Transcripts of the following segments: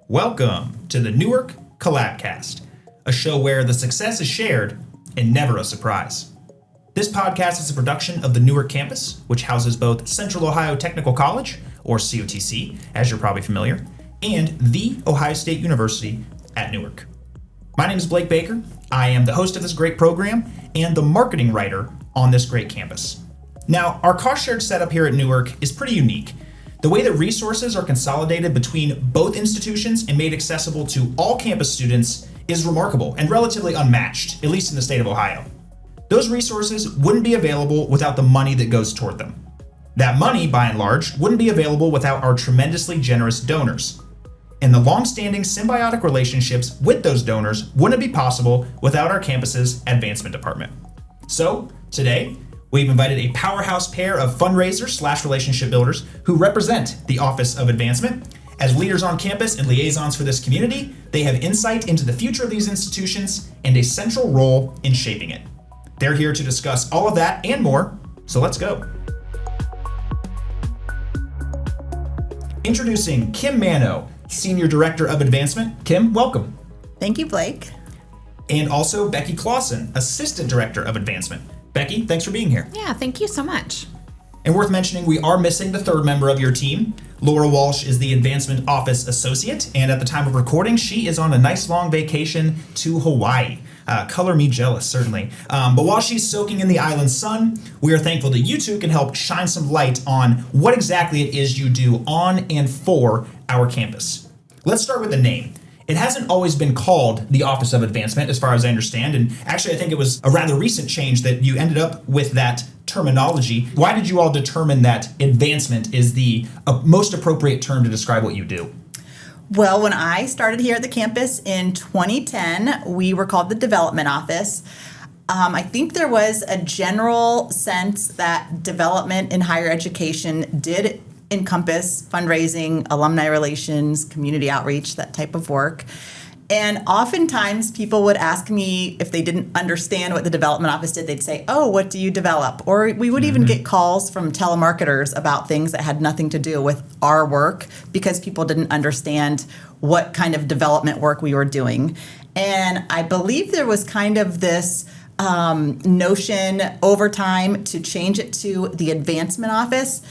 Welcome to the Newark Collabcast, a show where the success is shared and never a surprise. This podcast is a production of the Newark campus, which houses both Central Ohio Technical College, or COTC, as you're probably familiar, and the Ohio State University at Newark. My name is Blake Baker. I am the host of this great program and the marketing writer on this great campus. Now, our cost-shared setup here at Newark is pretty unique. The way that resources are consolidated between both institutions and made accessible to all campus students is remarkable and relatively unmatched, at least in the state of Ohio. Those resources wouldn't be available without the money that goes toward them. That money, by and large, wouldn't be available without our tremendously generous donors. And the long-standing symbiotic relationships with those donors wouldn't be possible without our campus's advancement department. So, today, we've invited a powerhouse pair of fundraisers/relationship builders who represent the Office of Advancement. As leaders on campus and liaisons for this community, they have insight into the future of these institutions and a central role in shaping it. They're here to discuss all of that and more, so let's go. Introducing Kim Mano, Senior Director of Advancement. Kim, welcome. Thank you, Blake. And also Becky Clausen, Assistant Director of Advancement. Becky, thanks for being here. Yeah, thank you so much. And worth mentioning, we are missing the third member of your team. Laura Walsh is the Advancement Office Associate, and at the time of recording, she is on a nice long vacation to Hawaii. Color me jealous, certainly. But while she's soaking in the island sun, we are thankful that you two can help shine some light on what exactly it is you do on and for our campus. Let's start with the name. It hasn't always been called the Office of Advancement, as far as I understand, and actually I think it was a rather recent change that you ended up with that terminology. Why did you all determine that advancement is the most appropriate term to describe what you do? Well, when I started here at the campus in 2010, we were called the Development Office. I think there was a general sense that development in higher education did encompass fundraising, alumni relations, community outreach, that type of work. And oftentimes people would ask me if they didn't understand what the development office did. They'd say, "Oh, what do you develop?" Or we would even get calls from telemarketers about things that had nothing to do with our work because people didn't understand what kind of development work we were doing. And I believe there was kind of this notion over time to change it to the Advancement Office.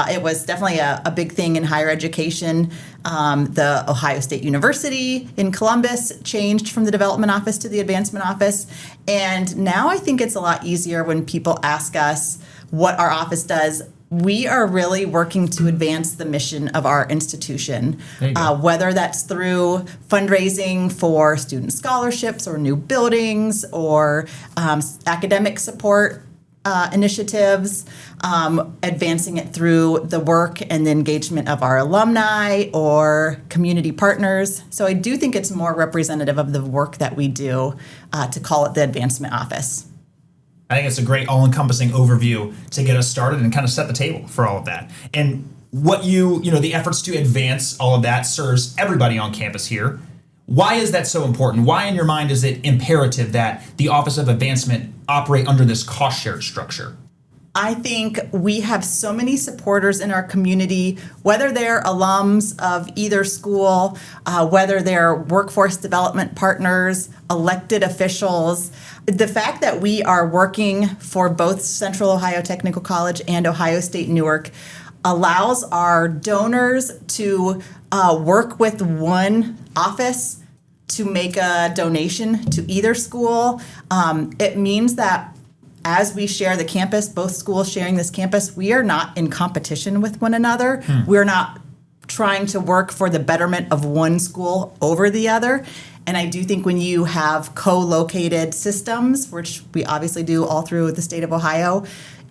It was definitely a big thing in higher education. The Ohio State University in Columbus changed from the Development Office to the Advancement Office. And now I think it's a lot easier when people ask us what our office does. We are really working to advance the mission of our institution, whether that's through fundraising for student scholarships or new buildings or academic support initiatives, advancing it through the work and the engagement of our alumni or community partners. So I do think it's more representative of the work that we do to call it the Advancement Office. I think it's a great all-encompassing overview to get us started and kind of set the table for all of that. And what the efforts to advance all of that serves everybody on campus here. Why is that so important? Why, in your mind, is it imperative that the Office of Advancement operate under this cost-shared structure? I think we have so many supporters in our community, whether they're alums of either school, whether they're workforce development partners, elected officials. The fact that we are working for both Central Ohio Technical College and Ohio State-Newark allows our donors to work with one office to make a donation to either school. It means that as we share the campus, both schools sharing this campus, we are not in competition with one another. We're not trying to work for the betterment of one school over the other. And I do think when you have co-located systems, which we obviously do all through the state of Ohio,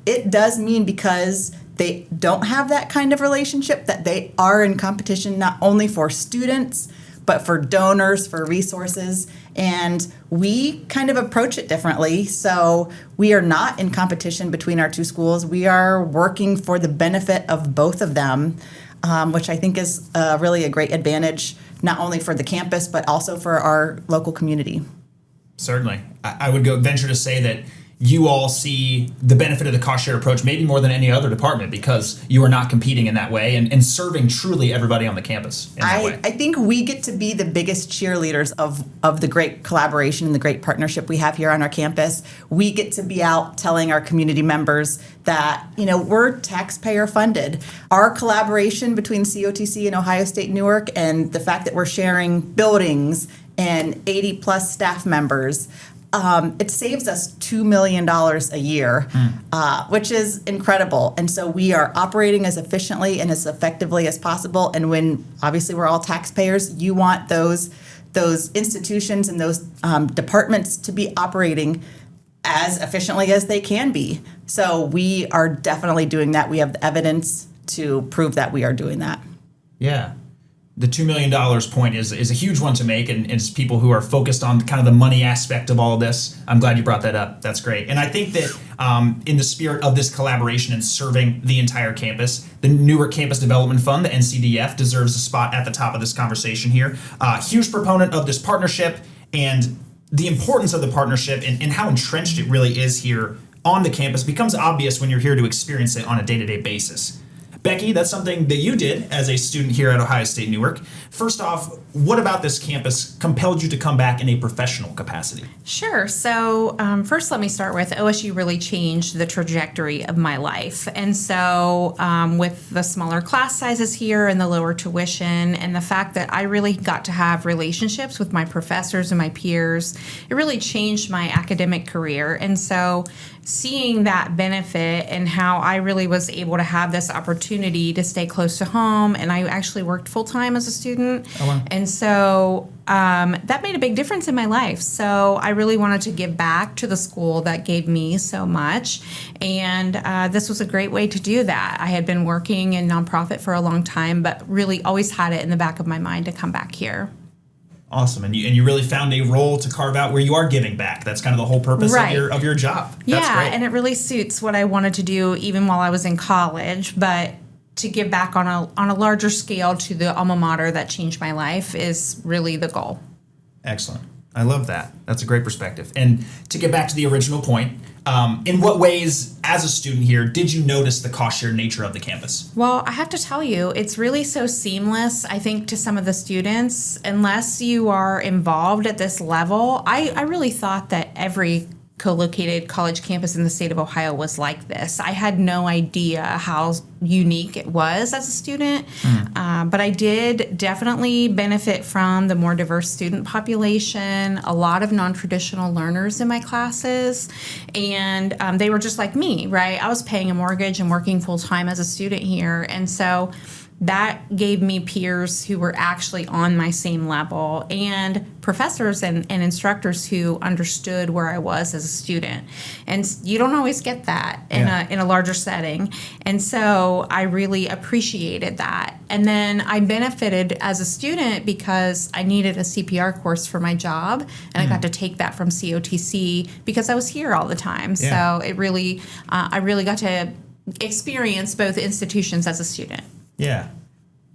it does mean because they don't have that kind of relationship that they are in competition not only for students, but for donors, for resources. And we kind of approach it differently. So we are not in competition between our two schools. We are working for the benefit of both of them, which I think is really a great advantage, not only for the campus, but also for our local community. Certainly. I would venture to say that you all see the benefit of the cost share approach maybe more than any other department because you are not competing in that way and serving truly everybody on the campus in that way. I think we get to be the biggest cheerleaders of the great collaboration and the great partnership we have here on our campus. We get to be out telling our community members that, we're taxpayer funded. Our collaboration between COTC and Ohio State-Newark and the fact that we're sharing buildings and 80 plus staff members, it saves us $2 million a year, which is incredible. And so we are operating as efficiently and as effectively as possible. And when obviously we're all taxpayers, you want those institutions and those departments to be operating as efficiently as they can be. So we are definitely doing that. We have the evidence to prove that we are doing that. Yeah. The $2 million point is a huge one to make, and it's people who are focused on kind of the money aspect of all of this. I'm glad you brought that up. That's great. And I think that in the spirit of this collaboration and serving the entire campus, the Newark Campus Development Fund, the NCDF, deserves a spot at the top of this conversation here. Huge proponent of this partnership and the importance of the partnership and how entrenched it really is here on the campus becomes obvious when you're here to experience it on a day-to-day basis. Becky, that's something that you did as a student here at Ohio State-Newark. First off, what about this campus compelled you to come back in a professional capacity? Sure. So first, let me start with OSU really changed the trajectory of my life. And so with the smaller class sizes here and the lower tuition and the fact that I really got to have relationships with my professors and my peers, it really changed my academic career. And so seeing that benefit and how I really was able to have this opportunity to stay close to home, and I actually worked full-time as a student. Oh, wow. And so that made a big difference in my life. So I really wanted to give back to the school that gave me so much. And this was a great way to do that. I had been working in nonprofit for a long time, but really always had it in the back of my mind to come back here. Awesome. And you really found a role to carve out where you are giving back. That's kind of the whole purpose of your job. That's great. And it really suits what I wanted to do even while I was in college, but to give back on a larger scale to the alma mater that changed my life is really the goal. Excellent. I love that. That's a great perspective. And to get back to the original point, in what ways, as a student here, did you notice the cost share nature of the campus? Well, I have to tell you, it's really so seamless, I think, to some of the students. Unless you are involved at this level, I really thought that every co-located college campus in the state of Ohio was like this. I had no idea how unique it was as a student, but I did definitely benefit from the more diverse student population, a lot of non-traditional learners in my classes, and they were just like me, right? I was paying a mortgage and working full-time as a student here, and so that gave me peers who were actually on my same level and professors and instructors who understood where I was as a student. And you don't always get that in a larger setting. And so I really appreciated that. And then I benefited as a student because I needed a CPR course for my job, and I got to take that from COTC because I was here all the time. Yeah. So it really, I really got to experience both institutions as a student. Yeah.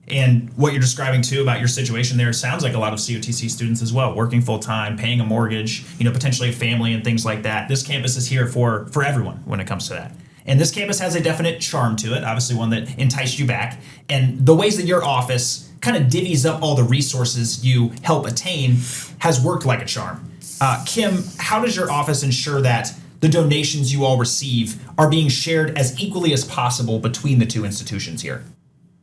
And what you're describing, too, about your situation there sounds like a lot of COTC students as well, working full-time, paying a mortgage, potentially a family and things like that. This campus is here for everyone when it comes to that. And this campus has a definite charm to it, obviously one that enticed you back. And the ways that your office kind of divvies up all the resources you help attain has worked like a charm. Kim, how does your office ensure that the donations you all receive are being shared as equally as possible between the two institutions here?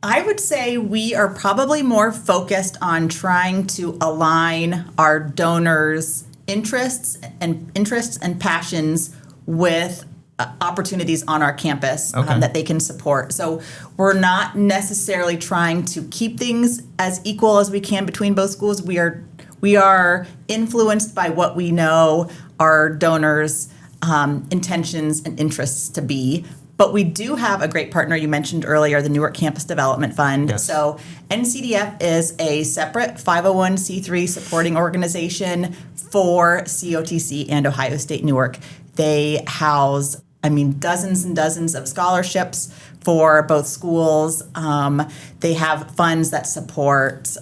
I would say we are probably more focused on trying to align our donors' interests and passions with opportunities on our campus that they can support. So we're not necessarily trying to keep things as equal as we can between both schools. We are influenced by what we know our donors' intentions and interests to be. But we do have a great partner you mentioned earlier, the Newark Campus Development Fund. Yes. So NCDF is a separate 501c3 supporting organization for COTC and Ohio State-Newark. They house, dozens and dozens of scholarships for both schools. They have funds that support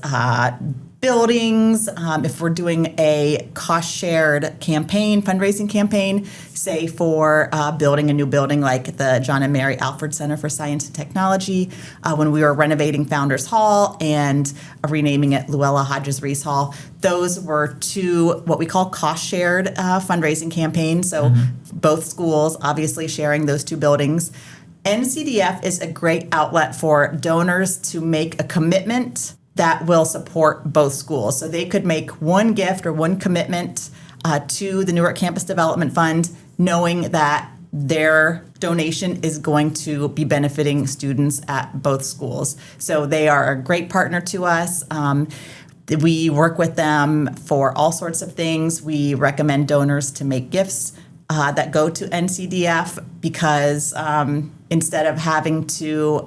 buildings, if we're doing a cost-shared campaign, fundraising campaign, say for building a new building like the John and Mary Alfred Center for Science and Technology, when we were renovating Founders Hall and renaming it Luella Hodges Reese Hall, those were two what we call cost-shared fundraising campaigns. So both schools obviously sharing those two buildings. NCDF is a great outlet for donors to make a commitment that will support both schools. So they could make one gift or one commitment to the Newark Campus Development Fund, knowing that their donation is going to be benefiting students at both schools. So they are a great partner to us. We work with them for all sorts of things. We recommend donors to make gifts that go to NCDF because instead of having to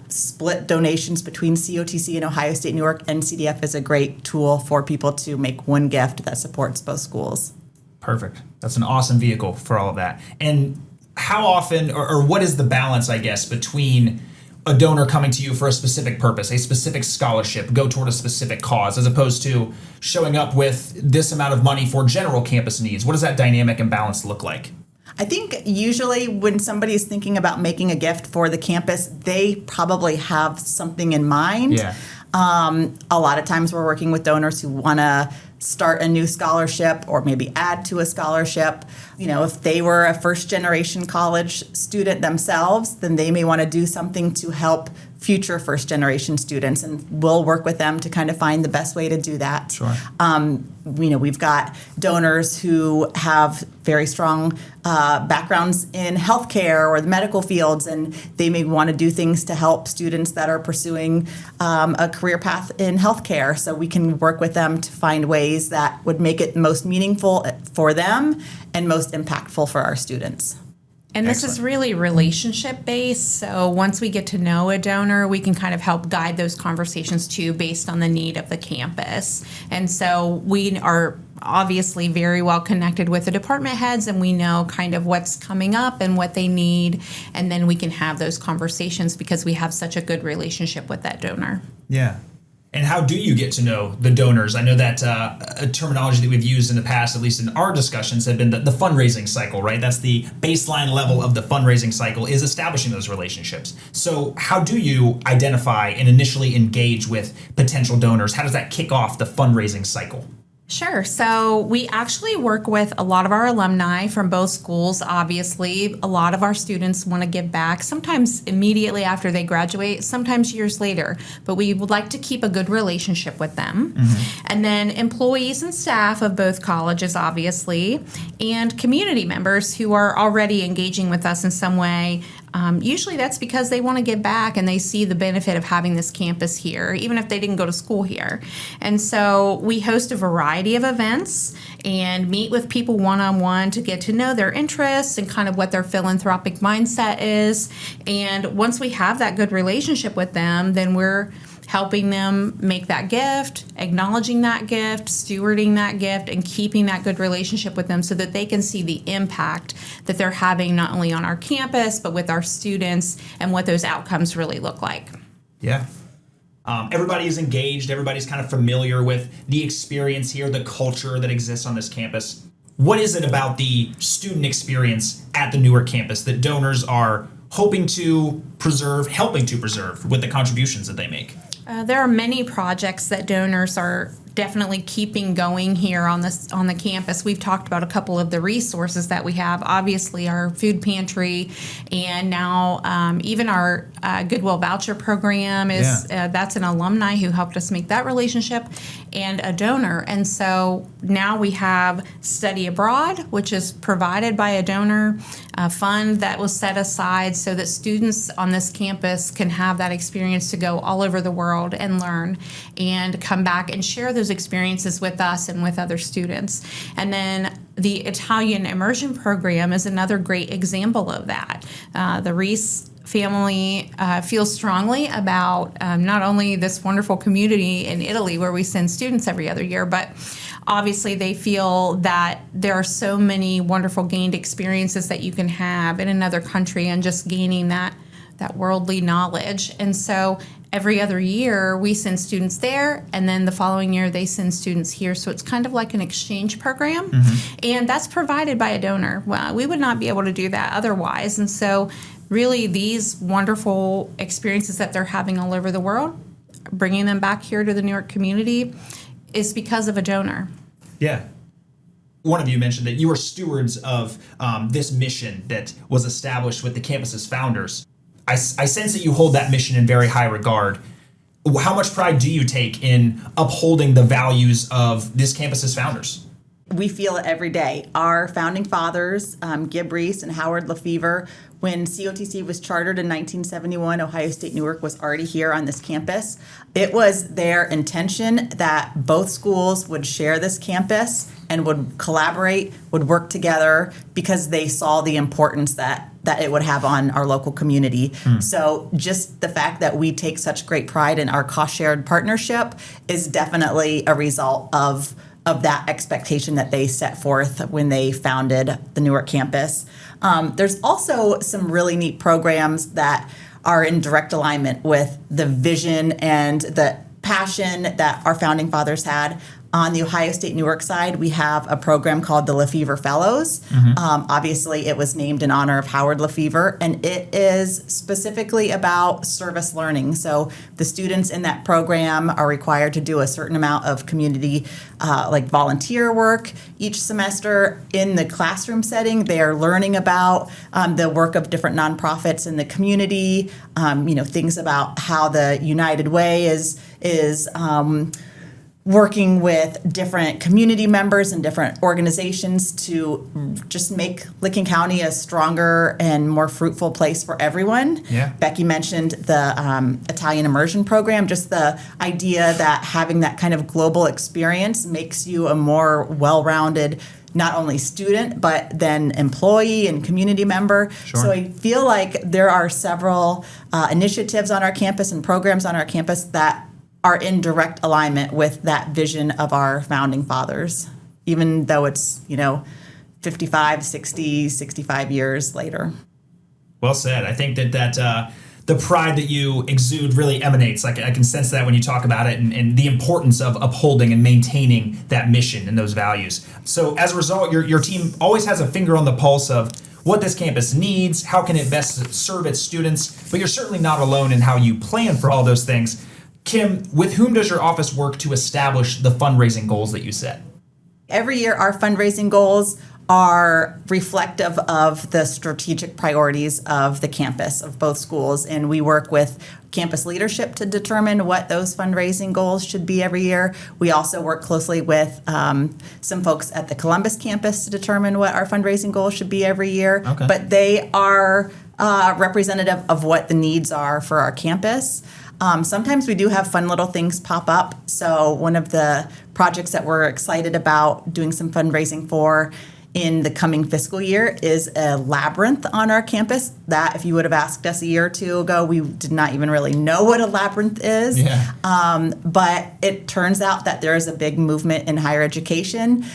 split donations between COTC and Ohio State-Newark, NCDF is a great tool for people to make one gift that supports both schools. Perfect. That's an awesome vehicle for all of that. And how often, or what is the balance, I guess, between a donor coming to you for a specific purpose, a specific scholarship, go toward a specific cause, as opposed to showing up with this amount of money for general campus needs? What does that dynamic and balance look like? I think usually when somebody is thinking about making a gift for the campus, they probably have something in mind. Yeah. A lot of times we're working with donors who want to start a new scholarship or maybe add to a scholarship. You know, if they were a first generation college student themselves, then they may want to do something to help future first generation students, and we'll work with them to kind of find the best way to do that. Sure. We've got donors who have very strong backgrounds in healthcare or the medical fields, and they may want to do things to help students that are pursuing a career path in healthcare. So we can work with them to find ways that would make it most meaningful for them and most impactful for our students. And this Excellent. is really relationship based. So once we get to know a donor, we can kind of help guide those conversations too based on the need of the campus. And so we are obviously very well connected with the department heads, and we know kind of what's coming up and what they need. And then we can have those conversations because we have such a good relationship with that donor. Yeah. And how do you get to know the donors? I know that a terminology that we've used in the past, at least in our discussions, have been the fundraising cycle, right? That's the baseline level of the fundraising cycle, is establishing those relationships. So how do you identify and initially engage with potential donors? How does that kick off the fundraising cycle? Sure. So we actually work with a lot of our alumni from both schools. Obviously, a lot of our students want to give back, sometimes immediately after they graduate, sometimes years later, but we would like to keep a good relationship with them. And then employees and staff of both colleges, obviously, and community members who are already engaging with us in some way. Usually that's because they want to give back and they see the benefit of having this campus here, even if they didn't go to school here. And so we host a variety of events and meet with people one-on-one to get to know their interests and kind of what their philanthropic mindset is. And once we have that good relationship with them, then we're helping them make that gift, acknowledging that gift, stewarding that gift, and keeping that good relationship with them so that they can see the impact that they're having not only on our campus, but with our students and what those outcomes really look like. Yeah. Everybody is engaged. Everybody's kind of familiar with the experience here, the culture that exists on this campus. What is it about the student experience at the Newark campus that donors are hoping to preserve, helping to preserve with the contributions that they make? There are many projects that donors are definitely keeping going here on the campus. We've talked about a couple of the resources that we have. Obviously, our food pantry, and now even our Goodwill voucher program is that's an alumni who helped us make that relationship, and a donor. And so now we have Study Abroad, which is provided by a donor, a fund that was set aside so that students on this campus can have that experience to go all over the world and learn and come back and share those experiences with us and with other students. And then the Italian immersion program is another great example of that. The Reese family feels strongly about not only this wonderful community in Italy where we send students every other year, but obviously they feel that there are so many wonderful gained experiences that you can have in another country, and just gaining that that worldly knowledge. And so every other year we send students there, and then the following year they send students here. So it's kind of like an exchange program, and that's provided by a donor. Well, we would not be able to do that otherwise. And so really these wonderful experiences that they're having all over the world, bringing them back here to the Newark community, is because of a donor. Yeah. One of you mentioned that you were stewards of this mission that was established with the campus's founders. I sense that you hold that mission in very high regard. How much pride do you take in upholding the values of this campus's founders? We feel it every day. Our founding fathers, Gib Reese and Howard Lefevre, when COTC was chartered in 1971, Ohio State-Newark was already here on this campus. It was their intention that both schools would share this campus and would collaborate, would work together, because they saw the importance that it would have on our local community. So just the fact that we take such great pride in our cost-shared partnership is definitely a result of that expectation that they set forth when they founded the Newark campus. There's also some really neat programs that are in direct alignment with the vision and the passion that our founding fathers had. On the Ohio State-Newark side, we have a program called the Lefevre Fellows. Obviously, it was named in honor of Howard Lefevre, and it is specifically about service learning. So the students in that program are required to do a certain amount of community, like volunteer work each semester. In the classroom setting, they are learning about the work of different nonprofits in the community, things about how the United Way is working with different community members and different organizations to just make Licking County a stronger and more fruitful place for everyone. Yeah. Becky mentioned the Italian immersion program, just the idea that having that kind of global experience makes you a more well-rounded not only student, but then employee and community member. Sure. So I feel like there are several initiatives on our campus and programs on our campus that are in direct alignment with that vision of our founding fathers, even though it's, 55, 60, 65 years later. Well said. I think that the pride that you exude really emanates. Like I can sense that when you talk about it, and the importance of upholding and maintaining that mission and those values. So as a result, your team always has a finger on the pulse of what this campus needs, how can it best serve its students, but you're certainly not alone in how you plan for all those things. Kim, with whom does your office work to establish the fundraising goals that you set? Every year, our fundraising goals are reflective of the strategic priorities of the campus, of both schools, and we work with campus leadership to determine what those fundraising goals should be every year. We also work closely with some folks at the Columbus campus to determine what our fundraising goals should be every year. Okay. But they are representative of what the needs are for our campus. Sometimes we do have fun little things pop up. So one of the projects that we're excited about doing some fundraising for in the coming fiscal year is a labyrinth on our campus that if you would have asked us a year or two ago, we did not even really know what a labyrinth is. Yeah. But it turns out that there is a big movement in higher education,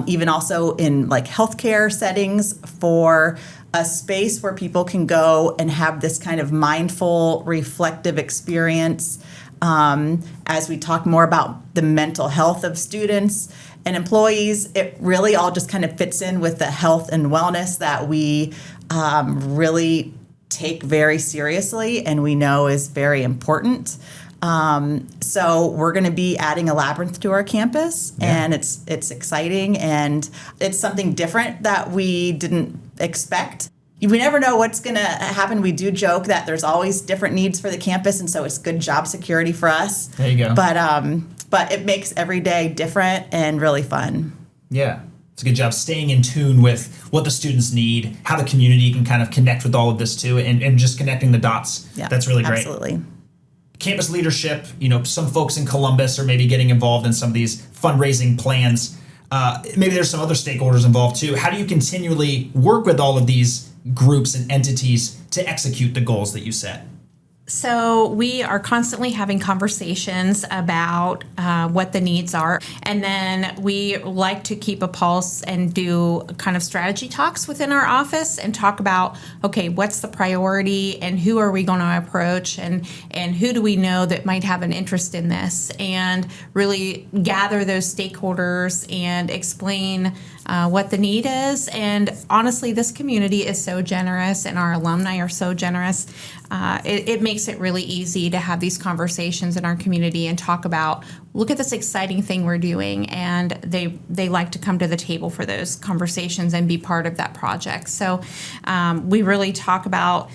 even also in like healthcare settings, for a space where people can go and have this kind of mindful, reflective experience as we talk more about the mental health of students and employees. It really all just kind of fits in with the health and wellness that we really take very seriously and we know is very important. So we're going to be adding a labyrinth to our campus, and it's exciting, and it's something different that we didn't expect. We never know what's going to happen. We do joke that there's always different needs for the campus, and so it's good job security for us. There you go. But it makes every day different and really fun. Yeah. It's a good job staying in tune with what the students need, how the community can kind of connect with all of this too, and just connecting the dots. Yeah, that's really great. Absolutely. Campus leadership, some folks in Columbus are maybe getting involved in some of these fundraising plans. Maybe there's some other stakeholders involved too. How do you continually work with all of these groups and entities to execute the goals that you set? So we are constantly having conversations about what the needs are. And then we like to keep a pulse and do kind of strategy talks within our office and talk about, okay, what's the priority and who are we going to approach and who do we know that might have an interest in this, and really gather those stakeholders and explain what the need is. And honestly, this community is so generous and our alumni are so generous. It makes it really easy to have these conversations in our community and talk about, look at this exciting thing we're doing, and they like to come to the table for those conversations and be part of that project. So we really talk about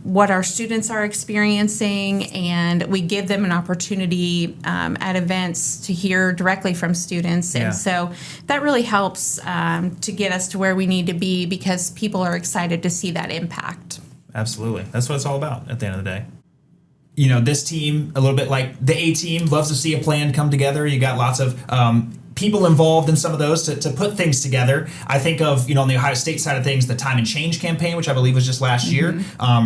what our students are experiencing, and we give them an opportunity at events to hear directly from students. Yeah. And so that really helps to get us to where we need to be, because people are excited to see that impact. Absolutely. That's what it's all about at the end of the day. You know, this team, a little bit like the A team, loves to see a plan come together. You got lots of people involved in some of those to put things together. I think of, on the Ohio State side of things, the Time and Change campaign, which I believe was just last year,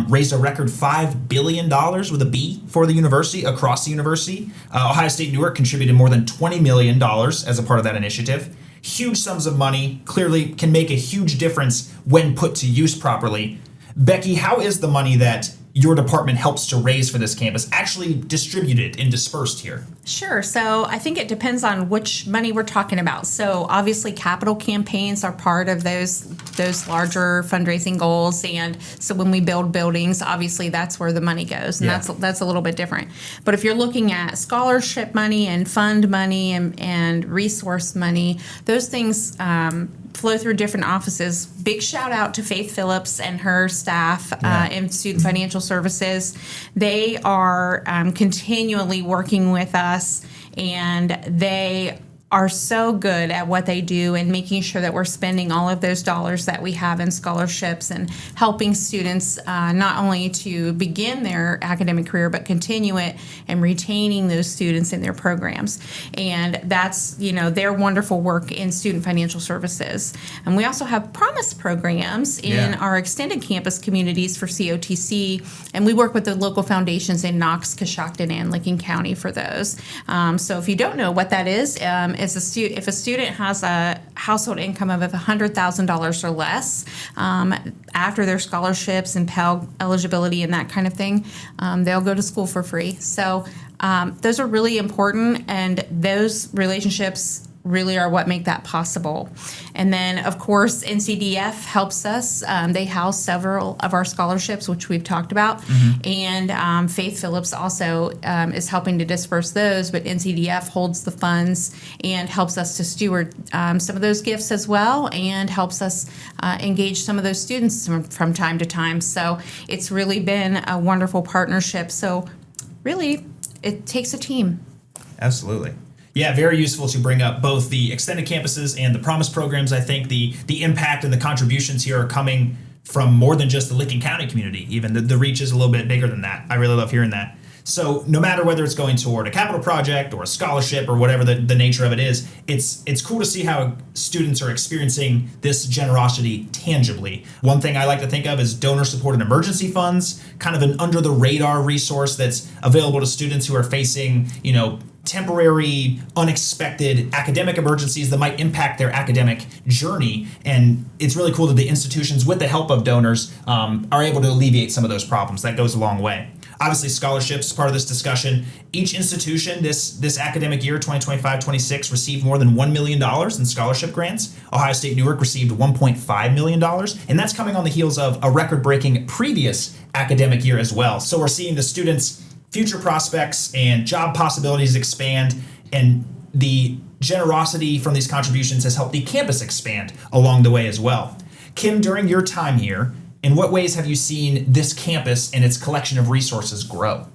raised a record $5 billion with a B for the university, across the university. Ohio State-Newark contributed more than $20 million as a part of that initiative. Huge sums of money, clearly can make a huge difference when put to use properly. Becky, how is the money that your department helps to raise for this campus actually distributed and dispersed here? Sure. So I think it depends on which money we're talking about. So obviously capital campaigns are part of those larger fundraising goals. And so when we build buildings, obviously that's where the money goes. And that's a little bit different. But if you're looking at scholarship money and fund money and resource money, those things flow through different offices. Big shout out to Faith Phillips and her staff in Student Financial Services. They are continually working with us, and they are so good at what they do and making sure that we're spending all of those dollars that we have in scholarships and helping students not only to begin their academic career but continue it, and retaining those students in their programs. And that's, their wonderful work in Student Financial Services. And we also have Promise programs in our extended campus communities for COTC, and we work with the local foundations in Knox, Coshocton, and Licking County for those. So if you don't know what that is, if a student has a household income of $100,000 or less after their scholarships and Pell eligibility and that kind of thing, they'll go to school for free. So those are really important, and those relationships really are what make that possible. And then, of course, NCDF helps us. They house several of our scholarships, which we've talked about. And Faith Phillips also is helping to disperse those, but NCDF holds the funds and helps us to steward some of those gifts as well, and helps us engage some of those students from time to time. So it's really been a wonderful partnership. So really, it takes a team. Absolutely. Yeah, very useful to bring up both the extended campuses and the Promise programs. I think the impact and the contributions here are coming from more than just the Licking County community. Even the reach is a little bit bigger than that. I really love hearing that. So no matter whether it's going toward a capital project or a scholarship or whatever the nature of it is, it's cool to see how students are experiencing this generosity tangibly. One thing I like to think of is donor-supported emergency funds, kind of an under-the-radar resource that's available to students who are facing, temporary, unexpected academic emergencies that might impact their academic journey. And it's really cool that the institutions, with the help of donors, are able to alleviate some of those problems. That goes a long way. Obviously, scholarships is part of this discussion. Each institution this academic year, 2025-26, received more than $1 million in scholarship grants. Ohio State-Newark received $1.5 million, and that's coming on the heels of a record-breaking previous academic year as well. So we're seeing the students' future prospects and job possibilities expand, and the generosity from these contributions has helped the campus expand along the way as well. Kim, during your time here, in what ways have you seen this campus and its collection of resources grow?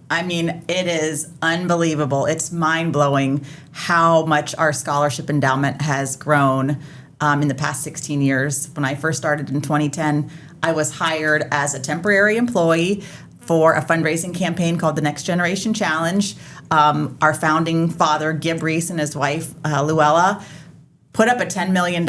I mean, it is unbelievable. It's mind-blowing how much our scholarship endowment has grown in the past 16 years. When I first started in 2010, I was hired as a temporary employee for a fundraising campaign called the Next Generation Challenge. Our founding father, Gib Reese, and his wife, Luella, put up a $10 million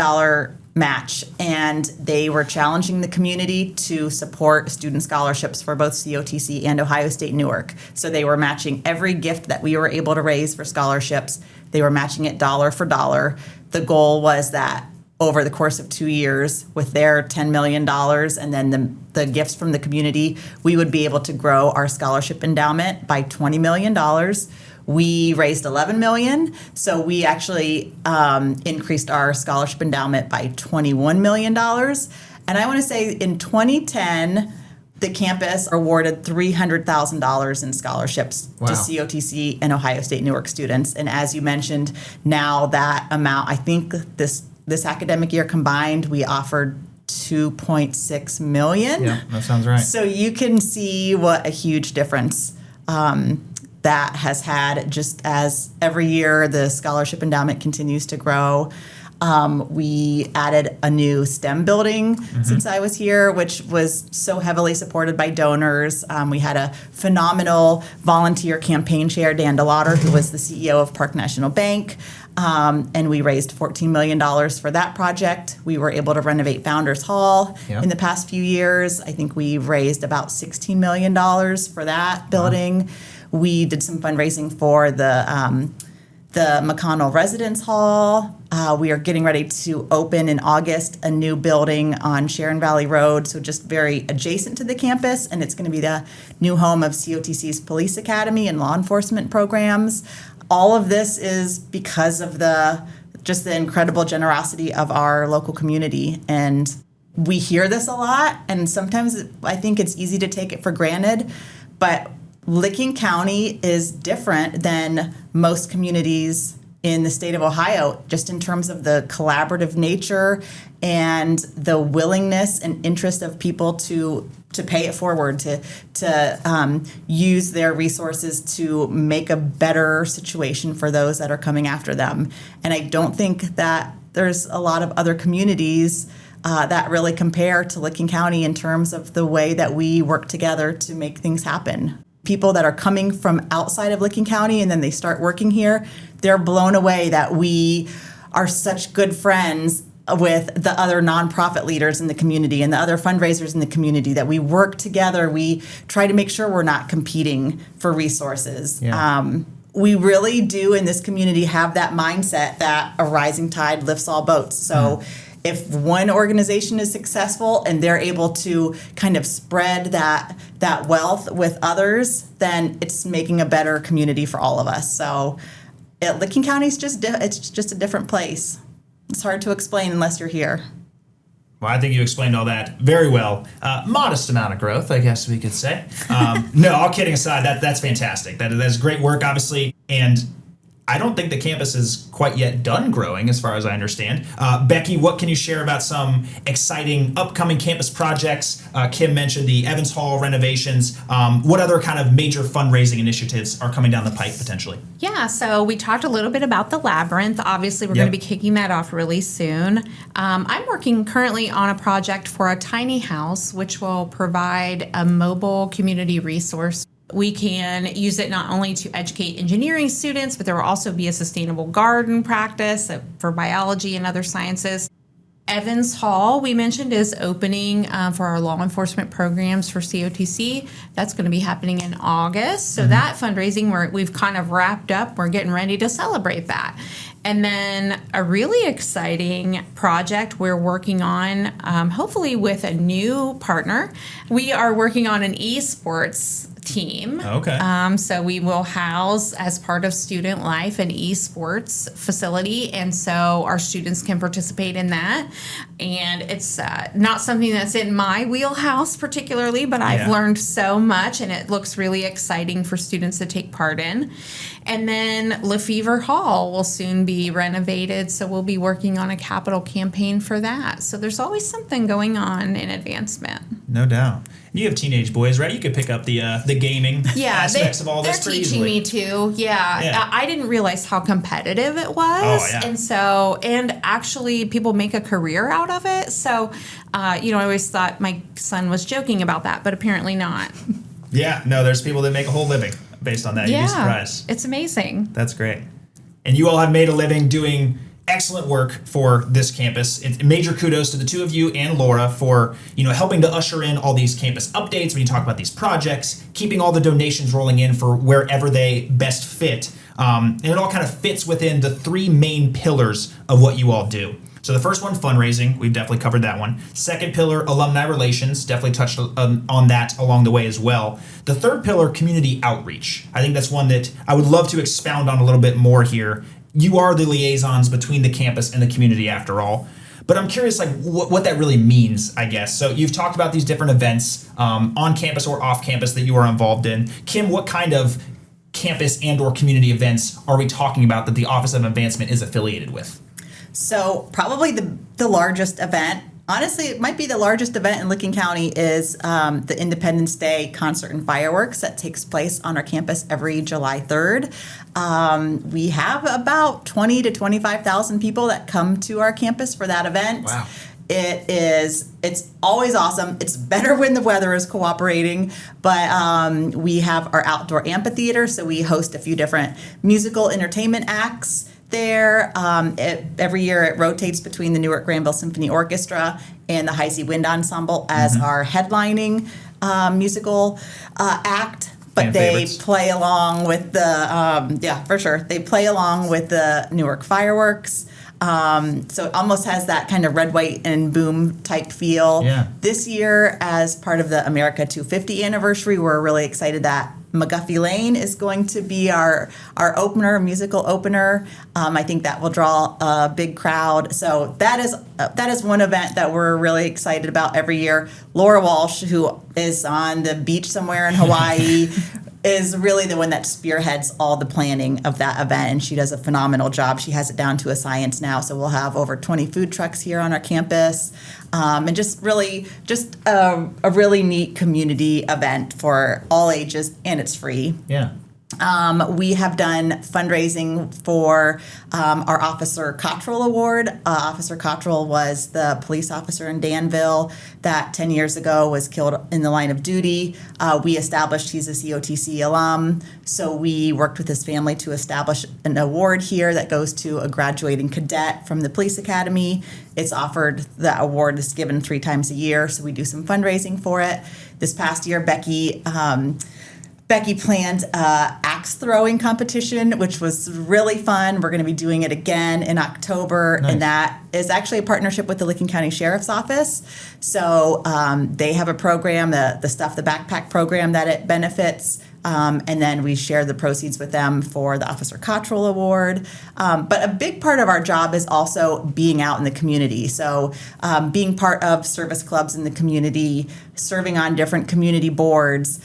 match, and they were challenging the community to support student scholarships for both COTC and Ohio State-Newark. So they were matching every gift that we were able to raise for scholarships. They were matching it dollar for dollar. The goal was that over the course of 2 years, with their $10 million and then the gifts from the community, we would be able to grow our scholarship endowment by $20 million. We raised $11 million, so we actually increased our scholarship endowment by $21 million. And I want to say in 2010, the campus awarded $300,000 in scholarships to COTC and Ohio State-Newark students. And as you mentioned, now that amount, I think this academic year combined, we offered $2.6 million. Yeah, that sounds right. So you can see what a huge difference that has had, just as every year the scholarship endowment continues to grow. We added a new STEM building since I was here, which was so heavily supported by donors. We had a phenomenal volunteer campaign chair, Dan DeLauder, who was the CEO of Park National Bank. And we raised $14 million for that project. We were able to renovate Founders Hall in the past few years. I think we raised about $16 million for that building. We did some fundraising for the McConnell Residence Hall. We are getting ready to open in August a new building on Sharon Valley Road, so just very adjacent to the campus, and it's going to be the new home of COTC's Police Academy and law enforcement programs. All of this is because of the incredible generosity of our local community, and we hear this a lot, and sometimes I think it's easy to take it for granted, but Licking County is different than most communities in the state of Ohio, just in terms of the collaborative nature and the willingness and interest of people to pay it forward, to use their resources to make a better situation for those that are coming after them. And I don't think that there's a lot of other communities that really compare to Licking County in terms of the way that we work together to make things happen. People that are coming from outside of Licking County and then they start working here, they're blown away that we are such good friends with the other nonprofit leaders in the community and the other fundraisers in the community, that we work together. We try to make sure we're not competing for resources. Yeah. We really do in this community have that mindset that a rising tide lifts all boats. So if one organization is successful and they're able to kind of spread that wealth with others, then it's making a better community for all of us. So Licking County is it's just a different place. It's hard to explain unless you're here. Well, I think you explained all that very well. Modest amount of growth, I guess we could say. No, all kidding aside, that's fantastic. That's great work, obviously. And I don't think the campus is quite yet done growing, as far as I understand. Becky, what can you share about some exciting upcoming campus projects? Kim mentioned the Evans Hall renovations. What other kind of major fundraising initiatives are coming down the pike potentially? Yeah, so we talked a little bit about the Labyrinth. Obviously, we're going to be kicking that off really soon. I'm working currently on a project for a tiny house, which will provide a mobile community resource. We can use it not only to educate engineering students, but there will also be a sustainable garden practice for biology and other sciences. Evans Hall, we mentioned, is opening for our law enforcement programs for COTC. That's going to be happening in August. So that fundraising, we've kind of wrapped up. We're getting ready to celebrate that. And then a really exciting project we're working on, hopefully with a new partner. We are working on an esports team. Okay. So we will house, as part of student life, an esports facility, and so our students can participate in that. And it's not something that's in my wheelhouse particularly, but I've learned so much, and it looks really exciting for students to take part in. And then Lefevre Hall will soon be renovated, so we'll be working on a capital campaign for that. So there's always something going on in advancement. No doubt. You have teenage boys, right? You could pick up the gaming aspects of all this pretty easily. They're teaching me too. Yeah. I didn't realize how competitive it was. Oh, yeah. And actually people make a career out of it. So, I always thought my son was joking about that, but apparently not. Yeah, no, there's people that make a whole living based on that. You'd be surprised. It's amazing. That's great. And you all have made a living doing excellent work for this campus. Major kudos to the two of you and Laura for, helping to usher in all these campus updates when you talk about these projects, keeping all the donations rolling in for wherever they best fit. And it all kind of fits within the three main pillars of what you all do. So the first one, fundraising, we've definitely covered that one. Second pillar, alumni relations, definitely touched on that along the way as well. The third pillar, community outreach. I think that's one that I would love to expound on a little bit more here. You are the liaisons between the campus and the community after all. But I'm curious, what that really means, I guess. So you've talked about these different events on campus or off campus that you are involved in. Kim, what kind of campus and or community events are we talking about that the Office of Advancement is affiliated with? So probably the largest event, honestly, it might be the largest event in Licking County, is the Independence Day concert and fireworks that takes place on our campus every July 3rd. We have about 20 to 25,000 people that come to our campus for that event. Wow. It's always awesome. It's better when the weather is cooperating, but we have our outdoor amphitheater, so we host a few different musical entertainment acts there. Every year it rotates between the Newark Granville Symphony Orchestra and the High Sea Wind Ensemble as our headlining musical act. But they play along with the, for sure. They play along with the Newark fireworks. So it almost has that kind of red, white, and boom type feel. Yeah. This year, as part of the America 250 anniversary, we're really excited that McGuffey Lane is going to be our musical opener. I think that will draw a big crowd. So that is one event that we're really excited about every year. Laura Walsh, who is on the beach somewhere in Hawaii, is really the one that spearheads all the planning of that event, and she does a phenomenal job. She has it down to a science now, so we'll have over 20 food trucks here on our campus, and just a really neat community event for all ages, and it's free. Yeah. We have done fundraising for our Officer Cottrell Award. Officer Cottrell was the police officer in Danville that 10 years ago was killed in the line of duty. He's a COTC alum, so we worked with his family to establish an award here that goes to a graduating cadet from the police academy. The award is given 3 times a year, so we do some fundraising for it. This past year, Becky planned axe throwing competition, which was really fun. We're going to be doing it again in October, Nice. And that is actually a partnership with the Licking County Sheriff's Office. So they have a program, the Stuff the Backpack program that it benefits, and then we share the proceeds with them for the Officer Cottrell Award. But a big part of our job is also being out in the community. So being part of service clubs in the community, serving on different community boards.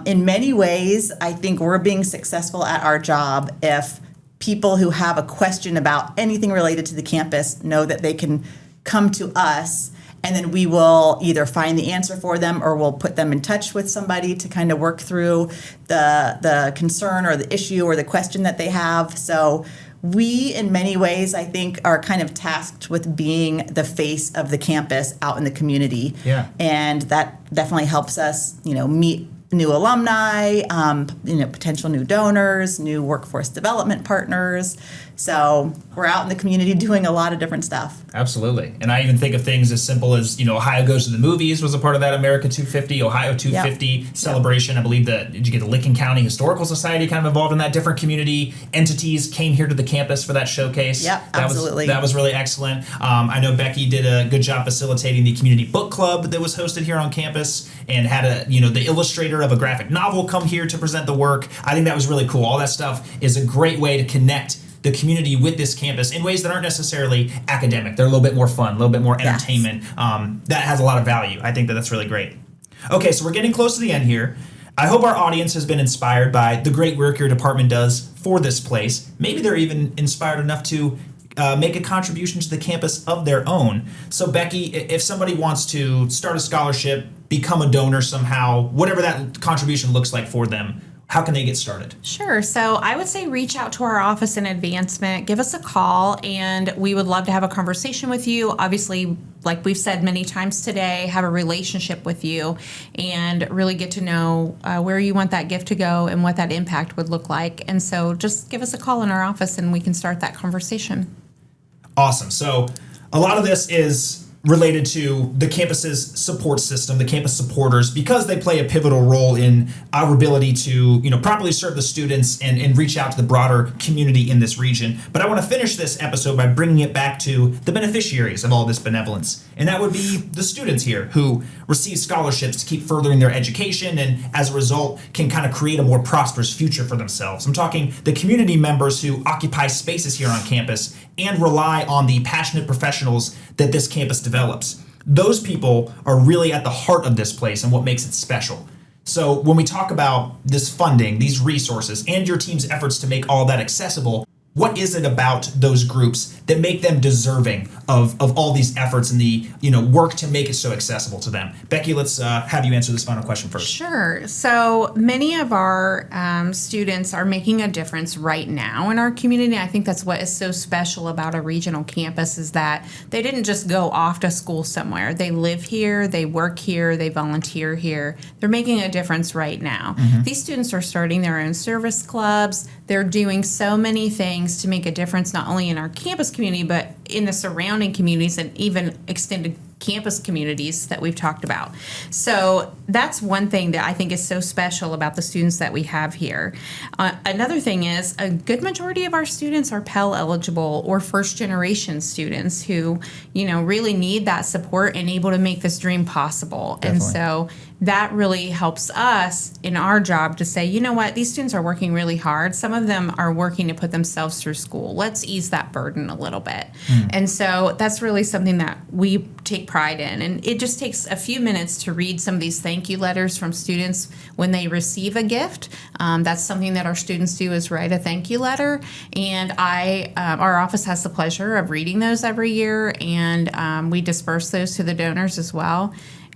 In many ways, I think we're being successful at our job if people who have a question about anything related to the campus know that they can come to us, and then we will either find the answer for them or we'll put them in touch with somebody to kind of work through the concern or the issue or the question that they have. So we, in many ways, I think, are kind of tasked with being the face of the campus out in the community. Yeah. And that definitely helps us, meet new alumni, potential new donors, new workforce development partners. So we're out in the community doing a lot of different stuff. Absolutely. And I even think of things as simple as, Ohio Goes to the Movies was a part of that America 250, Ohio 250 celebration. I believe did you get the Licking County Historical Society kind of involved in that? Different community entities came here to the campus for that showcase. Yep, absolutely. That was really excellent. I know Becky did a good job facilitating the community book club that was hosted here on campus and had the illustrator of a graphic novel come here to present the work. I think that was really cool. All that stuff is a great way to connect the community with this campus in ways that aren't necessarily academic. They're a little bit more fun, a little bit more entertainment. Yes. That has a lot of value. I think that's really great. Okay, so we're getting close to the end here. I hope our audience has been inspired by the great work your department does for this place. Maybe they're even inspired enough to make a contribution to the campus of their own. So Becky, if somebody wants to start a scholarship, become a donor somehow, whatever that contribution looks like for them, how can they get started? Sure. So I would say reach out to our office in Advancement, give us a call, and we would love to have a conversation with you. Obviously, like we've said many times today, have a relationship with you and really get to know where you want that gift to go and what that impact would look like. And so just give us a call in our office and we can start that conversation. Awesome. So a lot of this is related to the campus's support system, the campus supporters, because they play a pivotal role in our ability to, properly serve the students and reach out to the broader community in this region. But I want to finish this episode by bringing it back to the beneficiaries of all this benevolence. And that would be the students here who receive scholarships to keep furthering their education and as a result can kind of create a more prosperous future for themselves. I'm talking the community members who occupy spaces here on campus and rely on the passionate professionals that this campus develops. Those people are really at the heart of this place and what makes it special. So when we talk about this funding, these resources, and your team's efforts to make all that accessible, what is it about those groups that make them deserving of all these efforts and the work to make it so accessible to them? Becky, let's have you answer this final question first. Sure. So many of our students are making a difference right now in our community. I think that's what is so special about a regional campus is that they didn't just go off to school somewhere. They live here, they work here, they volunteer here. They're making a difference right now. Mm-hmm. These students are starting their own service clubs. They're doing so many things to make a difference not only in our campus community, but in the surrounding communities and even extended campus communities that we've talked about. So that's one thing that I think is so special about the students that we have here. Another thing is a good majority of our students are Pell eligible or first generation students who, really need that support and able to make this dream possible. Definitely. And so that really helps us in our job to say, you know what, these students are working really hard. Some of them are working to put themselves through school. Let's ease that burden a little bit. And so that's really something that we take pride in. And it just takes a few minutes to read some of these thank you letters from students when they receive a gift. That's something that our students do is write a thank you letter. And our office has the pleasure of reading those every year, and we disperse those to the donors as well.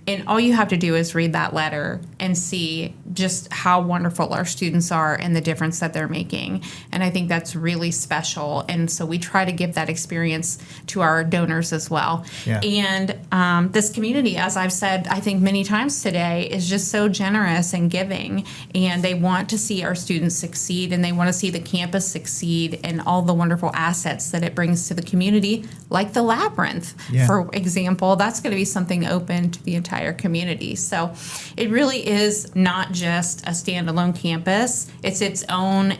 And all you have to do is read that letter and see just how wonderful our students are and the difference that they're making. And I think that's really special. And so we try to give that experience to our donors as well. Yeah. And this community, as I've said, I think many times today, is just so generous and giving. And they want to see our students succeed, and they want to see the campus succeed and all the wonderful assets that it brings to the community, like the labyrinth, for example. That's going to be something open to the entire community. So it really is not just a standalone campus. It's its own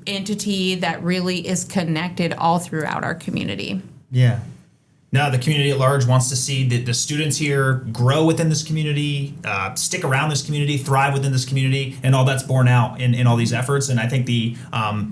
entity that really is connected all throughout our community. Yeah. Now, the community at large wants to see the students here grow within this community, stick around this community, thrive within this community, and all that's borne out in all these efforts. And I think the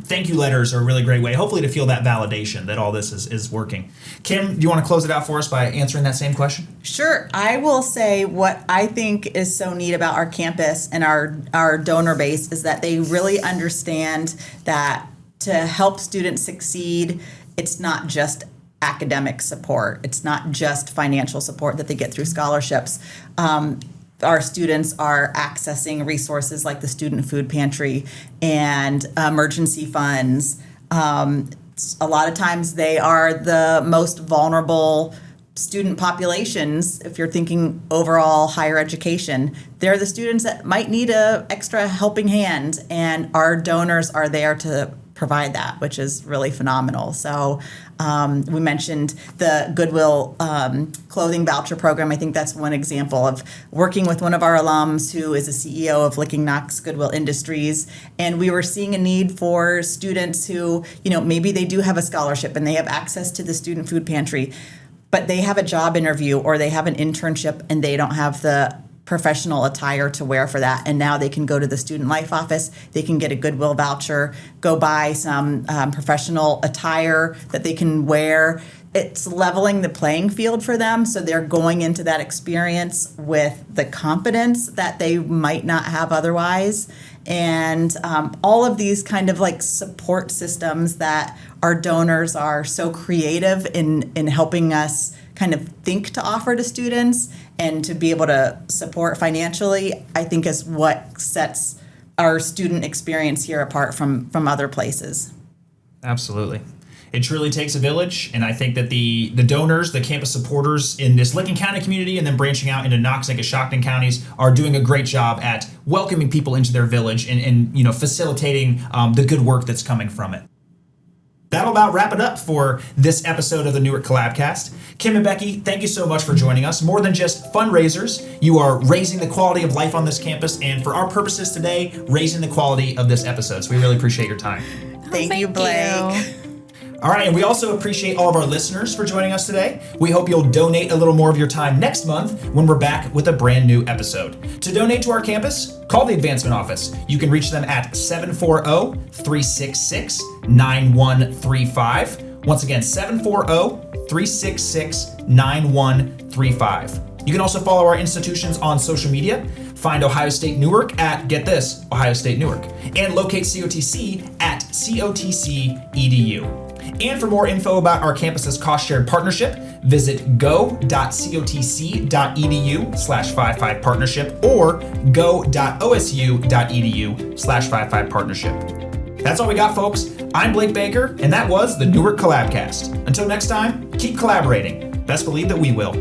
thank you letters are a really great way, hopefully, to feel that validation that all this is working. Kim, do you want to close it out for us by answering that same question? Sure. I will say what I think is so neat about our campus and our donor base is that they really understand that to help students succeed, it's not just academic support. It's not just financial support that they get through scholarships. Our students are accessing resources like the Student Food Pantry and emergency funds. A lot of times they are the most vulnerable student populations. If you're thinking overall higher education, they're the students that might need an extra helping hand, and our donors are there to provide that, which is really phenomenal. So we mentioned the Goodwill clothing voucher program. I think that's one example of working with one of our alums who is a CEO of Licking Knox Goodwill Industries. And we were seeing a need for students who, maybe they do have a scholarship and they have access to the Student Food Pantry, but they have a job interview or they have an internship and they don't have the professional attire to wear for that. And now they can go to the Student Life office, they can get a Goodwill voucher, go buy some professional attire that they can wear. It's leveling the playing field for them, so they're going into that experience with the confidence that they might not have otherwise. And all of these kind of like support systems that our donors are so creative in helping us kind of think to offer to students and to be able to support financially, I think is what sets our student experience here apart from other places. Absolutely. It truly takes a village, and I think that the donors, the campus supporters in this Licking County community and then branching out into Knox and Coshocton counties are doing a great job at welcoming people into their village and facilitating the good work that's coming from it. That'll about wrap it up for this episode of the Newark Collabcast. Kim and Becky, thank you so much for joining us. More than just fundraisers, you are raising the quality of life on this campus, and for our purposes today, raising the quality of this episode. So we really appreciate your time. Thank you, Blake. All right, and we also appreciate all of our listeners for joining us today. We hope you'll donate a little more of your time next month when we're back with a brand new episode. To donate to our campus, call the Advancement Office. You can reach them at 740-366-9135. Once again, 740-366-9135. You can also follow our institutions on social media. Find Ohio State Newark at, get this, Ohio State Newark, and locate COTC at COTC EDU. And for more info about our campus's cost-shared partnership, visit go.cotc.edu/55partnership or go.osu.edu/55partnership. That's all we got, folks. I'm Blake Baker, and that was the Newark Collabcast. Until next time, keep collaborating. Best believe that we will.